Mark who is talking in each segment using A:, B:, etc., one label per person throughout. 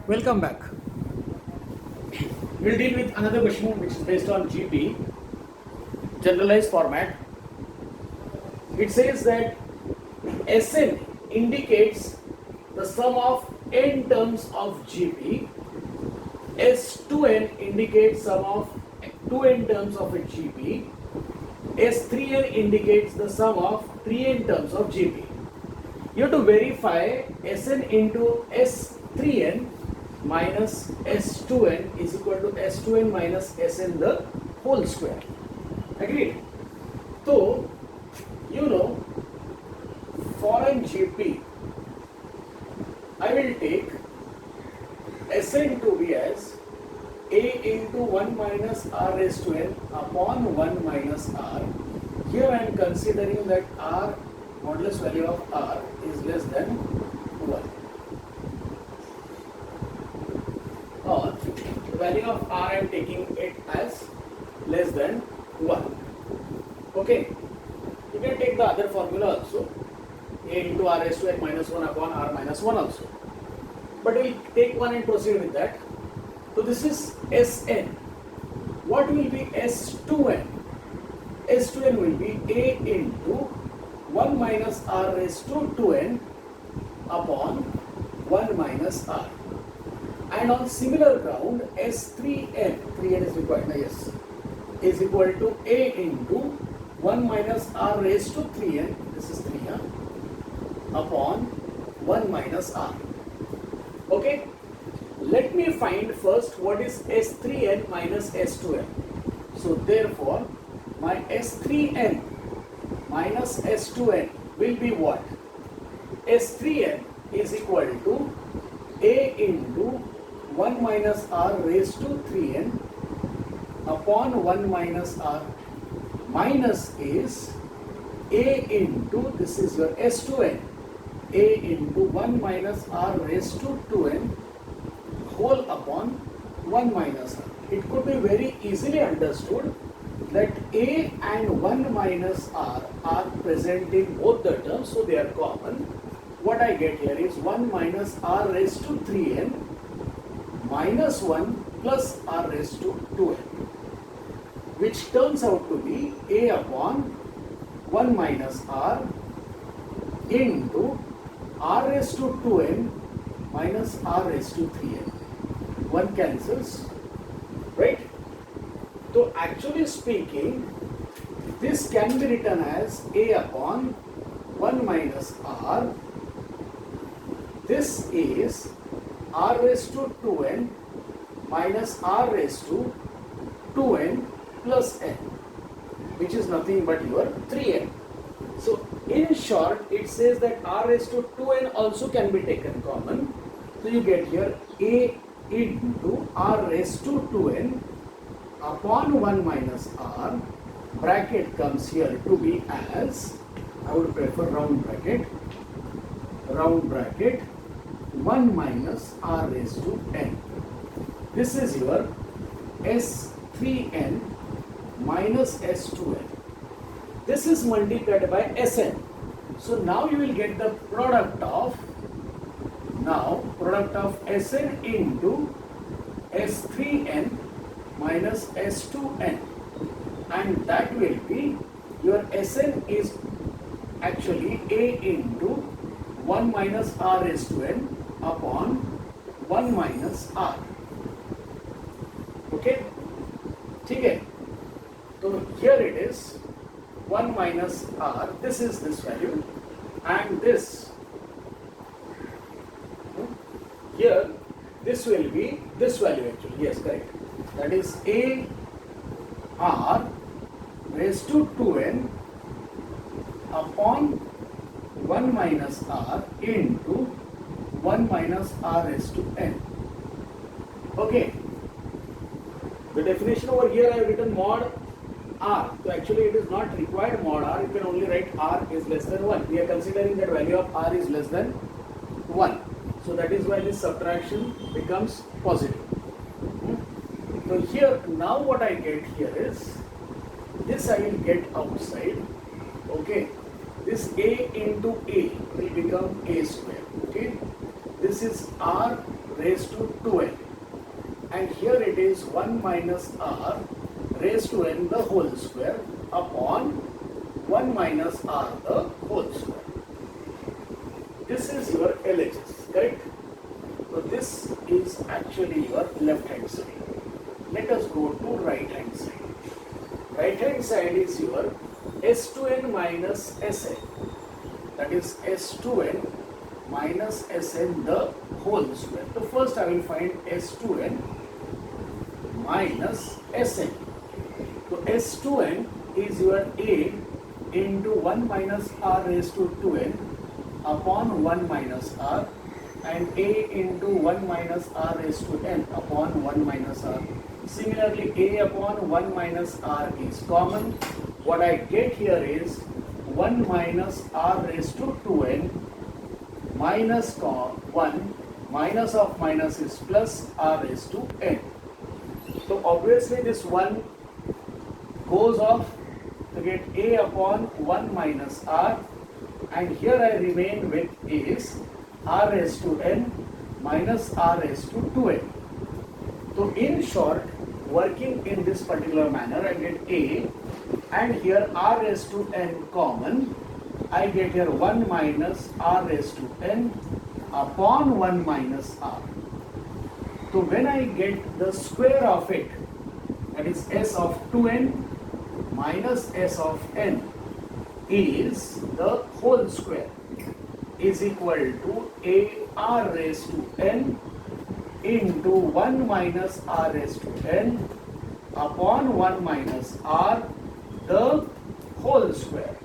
A: Welcome back. We'll deal with another question which is based on GP, generalized format. It says that Sn indicates the sum of n terms of GP, S2n indicates sum of 2n terms of a GP, S3n indicates the sum of 3n terms of GP. You have to verify Sn into S3n minus S2n is equal to S2n minus Sn the whole square. Agreed? So, you know, for an GP, I will take Sn to be as a into 1 minus r raised to n upon 1 minus r. Here I am considering that r modulus value of r is less than 1. Or the value of r I am taking it as less than 1. Okay. You can take the other formula also. A into r raised to n minus 1 upon r minus 1 also. But we will take one and proceed with that. So this is Sn. What will be S2n? S2n will be a into 1 minus r raised to 2n upon 1 minus r. And on similar ground, S3n, 3n is required, yes, is equal to a into 1 minus r raised to 3n, this is 3, upon 1 minus r. Okay? Let me find first what is S3n minus S2n. So therefore, my S3n minus S2n will be what? S3n is equal to a into 1 minus r raised to 3n upon 1 minus r minus is a into, this is your S2n, a into 1 minus r raised to 2n whole upon 1 minus r. It could be very easily understood that a and 1 minus r are present in both the terms, so they are common. What I get here is 1 minus r raised to 3n minus 1 plus r raised to 2n, which turns out to be a upon 1 minus r into r raised to 2n minus r raised to 3n. 1 cancels, right? So actually speaking, this can be written as a upon 1 minus r. This is r raised to 2n minus r raised to 2n plus n, which is nothing but your 3n. So in short, it says that r raised to 2n also can be taken common. So you get here a into r raised to 2n upon 1 minus r, bracket comes here to be as, I would prefer round bracket, 1 minus r raised to n. This is your S3n minus S2n. This is multiplied by Sn. So now you will get the product of Sn into S3n minus S2n, and that will be your Sn is actually a into 1 minus r raised to n upon 1 minus r. Okay? Okay. So here it is 1 minus r, this is this value, and this here, this will be this value actually, yes, correct. That is a r raised to 2n upon 1 minus r into 1 minus r raised to n. Okay. The definition over here I have written mod r. So actually it is not required mod r, you can only write r is less than 1. We are considering that value of r is less than 1. So that is why this subtraction becomes positive. So here, now what I get here is, this I will get outside, okay. This a into a will become a square, okay. This is r raised to 2n, and here it is 1 minus r raised to n the whole square upon 1 minus r the whole square. This is your LHS, correct? So this is actually your left hand side. Let us go to right hand side. Right hand side is your S2n minus Sn. That is S2n minus Sn the whole square. So first I will find S2n minus Sn. So S2n is your A into 1 minus r raised to 2n upon 1 minus r, and A into 1 minus r raised to n upon 1 minus r. Similarly, A upon 1 minus r is common. What I get here is 1 minus r raised to 2n minus 1 minus of minus is plus r raised to n. So obviously this 1 goes off to get A upon 1 minus r, and here I remain with is r raised to n minus r raised to 2n. So in short, working in this particular manner, I get A, and here r raised to n common. I get here 1 minus r raised to n upon 1 minus r. So when I get the square of it, that is s of 2n minus s of n is the whole square, is equal to a r raised to n into 1 minus r raised to n upon 1 minus r the whole square.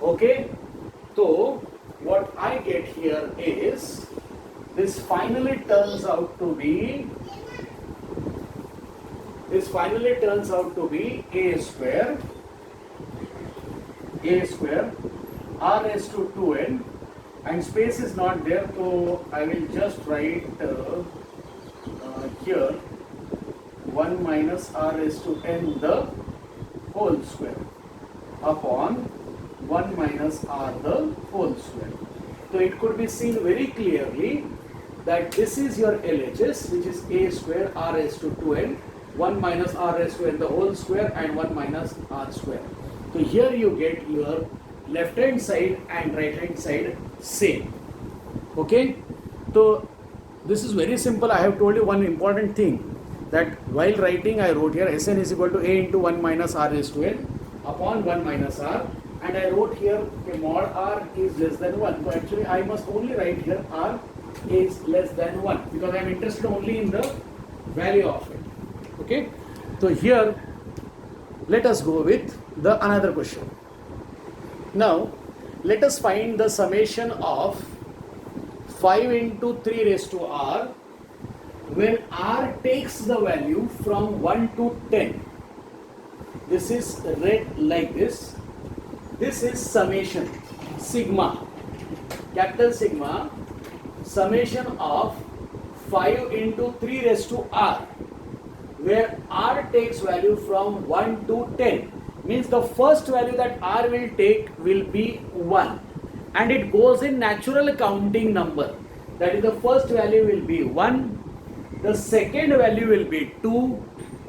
A: Okay, so what I get here is this finally turns out to be a square r raised to 2n, and space is not there, so I will just write here 1 minus r raised to n the whole square upon 1 minus r the whole square. So it could be seen very clearly that this is your LHS, which is a square r raised to 2n, 1 minus r raised to n the whole square, and 1 minus r square. So here you get your left hand side and right hand side same. Okay, so this is very simple. I have told you one important thing, that while writing I wrote here Sn is equal to a into 1 minus r raised to n upon 1 minus r, and I wrote here mod r is less than 1. So actually I must only write here r is less than 1 because I am interested only in the value of it. Okay, so here let us go with the another question. Now let us find the summation of 5 into 3 raised to r when r takes the value from 1 to 10. This is read like this. This is summation, sigma, capital sigma, summation of 5 into 3 raised to r, where r takes value from 1 to 10. Means the first value that r will take will be 1, and it goes in natural counting number. That is, the first value will be 1, the second value will be 2,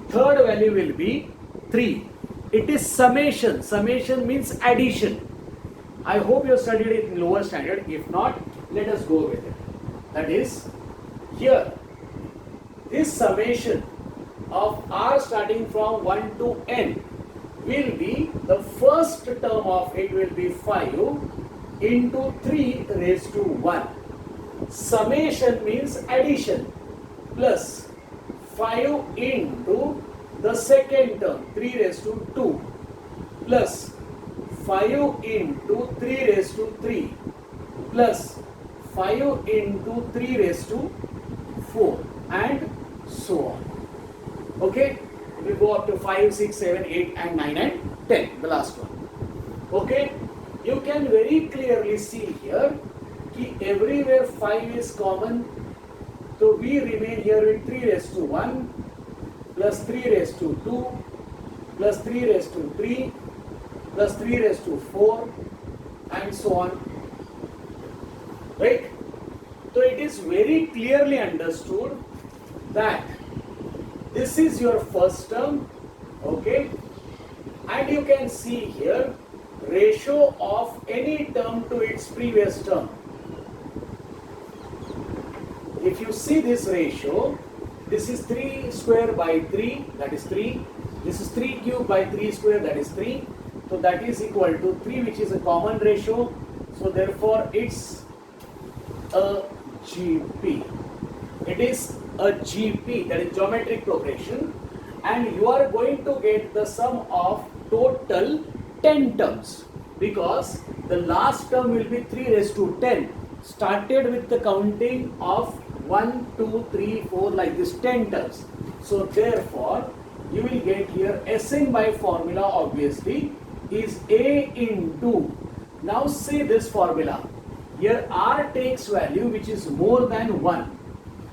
A: third value will be 3. It is summation. Summation means addition. I hope you have studied it in lower standard. If not, let us go with it. That is, here, this summation of r starting from 1 to n will be, the first term of it will be 5 into 3 raised to 1. Summation means addition, plus 5 into the second term 3 raised to 2, plus 5 into 3 raised to 3, plus 5 into 3 raised to 4, and so on. Okay, we go up to 5, 6, 7, 8 and 9 and 10, the last one. Okay, you can very clearly see here कि everywhere 5 is common, so we remain here with 3 raised to 1 plus 3 raised to 2 plus 3 raised to 3 plus 3 raised to 4 and so on, right? So it is very clearly understood that this is your first term, okay, and you can see here ratio of any term to its previous term. If you see this ratio, this is 3 square by 3, that is 3. This is 3 cube by 3 square, that is 3. So that is equal to 3, which is a common ratio. So therefore it's a GP. It is a GP, that is geometric progression, and you are going to get the sum of total 10 terms, because the last term will be 3 raised to 10, started with the counting of 1, 2, 3, 4 like this 10 terms. So therefore you will get here Sn by formula obviously is A into, now see this formula, here R takes value which is more than 1.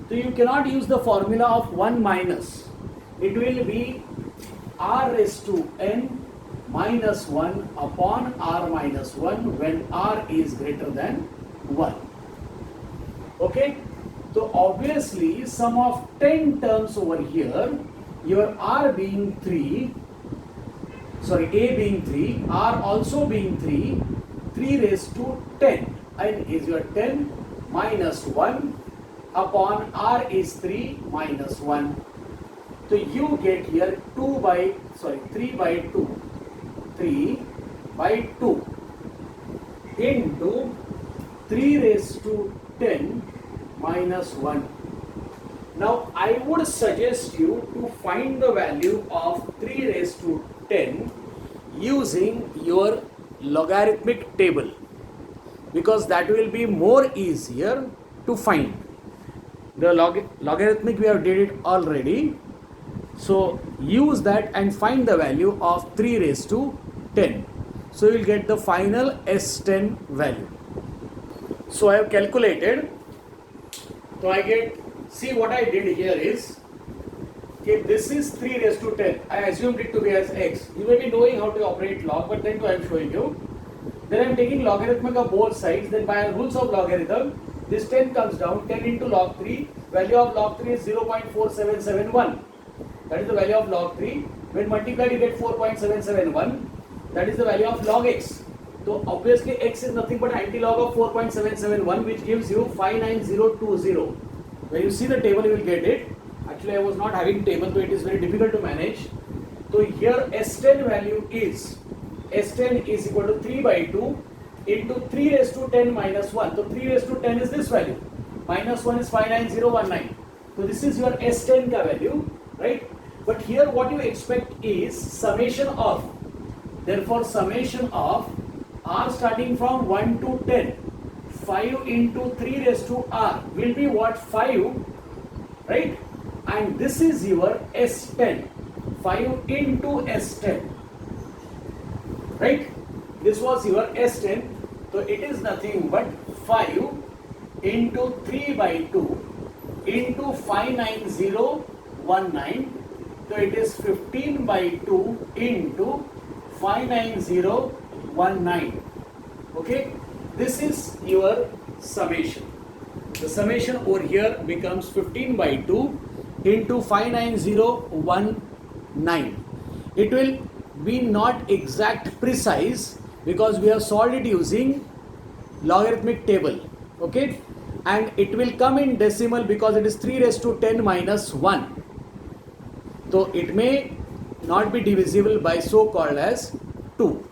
A: So you cannot use the formula of 1 minus. It will be R raised to n minus 1 upon R minus 1 when R is greater than 1. Okay? So obviously sum of 10 terms over here, your R being 3, sorry, A being 3, R also being 3, 3 raised to 10, and is your 10 minus 1 upon R is 3 minus 1. So you get here 3 by 2, 3 by 2 into 3 raised to 10 minus 1. Now I would suggest you to find the value of 3 raised to 10 using your logarithmic table, because that will be more easier to find. The logarithmic we have did it already, so use that and find the value of 3 raised to 10. So you will get the final S10 value. So I have calculated. So I get, see what I did here is, if this is 3 raised to 10, I assumed it to be as x. You may be knowing how to operate log, but then I am showing you. Then I am taking logarithmic of both sides, then by rules of logarithm, this 10 comes down, 10 into log 3, value of log 3 is 0.4771. That is the value of log 3. When multiplied you get 4.771. That is the value of log x. So obviously x is nothing but anti-log of 4.771, which gives you 59020. When you see the table you will get it. Actually I was not having table, so it is very difficult to manage. So here S10 value is, S10 is equal to 3 by 2 into 3 raised to 10 minus 1. So 3 raised to 10 is this value. Minus 1 is 59019. So this is your S10 ka value, right? But here what you expect is summation of. Therefore summation of R starting from 1 to 10. 5 into 3 raised to R will be what? 5, right? And this is your S10. 5 into S10. Right? This was your S10. So it is nothing but 5 into 3 by 2 into 59019. So it is 15 by 2 into 59019. Okay? This is your summation. The summation over here becomes 15 by 2 into 59019. It will be not exact precise because we have solved it using logarithmic table. Okay? And it will come in decimal because it is 3 raised to 10 minus 1. So it may not be divisible by so called as 2.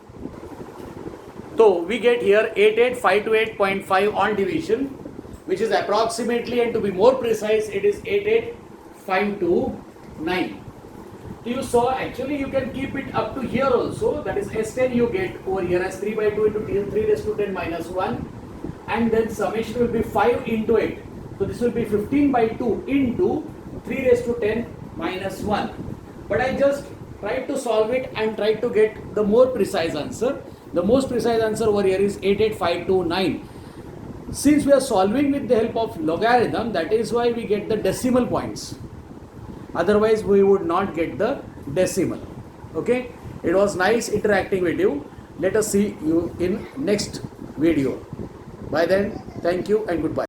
A: So we get here 88528.5 on division, which is approximately, and to be more precise, it is 88529. So you saw actually you can keep it up to here also, that is S10 you get over here as 3 by 2 into 3 raised to 10 minus 1, and then summation will be 5 into it. So this will be 15 by 2 into 3 raised to 10 minus 1. But I just tried to solve it and tried to get the more precise answer. The most precise answer over here is 88529. Since we are solving with the help of logarithm, that is why we get the decimal points. Otherwise we would not get the decimal. Okay, it was nice interacting with you. Let us see you in next video. By then, thank you and goodbye.